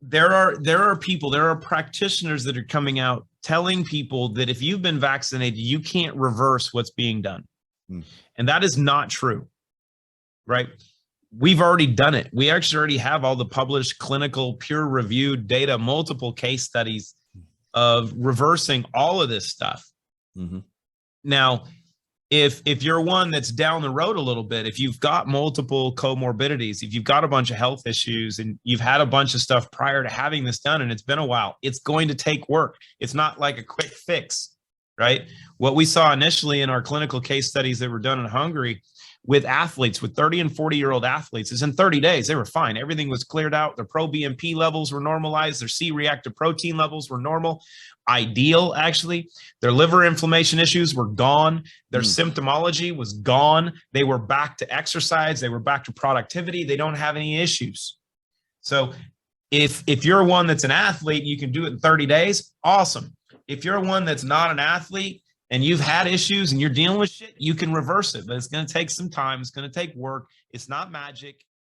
there are practitioners that are coming out telling people that if you've been vaccinated, you can't reverse what's being done. And that is not true, right? We've already done it. We actually already have all the published clinical peer-reviewed data, multiple case studies of reversing all of this stuff. Now, if you're one that's down the road a little bit, if you've got multiple comorbidities, if you've got a bunch of health issues and you've had a bunch of stuff prior to having this done and it's been a while, it's going to take work. It's not like a quick fix, right? What we saw initially in our clinical case studies that were done in Hungary with athletes, with 30 and 40-year-old athletes, is in 30 days, they were fine. Everything was cleared out. Their pro-BNP levels were normalized. Their C-reactive protein levels were normal. Ideal, actually. Their liver inflammation issues were gone. Their symptomology was gone. They were back to exercise. They were back to productivity. They don't have any issues. So if you're one that's an athlete, you can do it in 30 days. Awesome. If you're one that's not an athlete and you've had issues and you're dealing with shit, you can reverse it, but it's going to take some time. It's going to take work. It's not magic.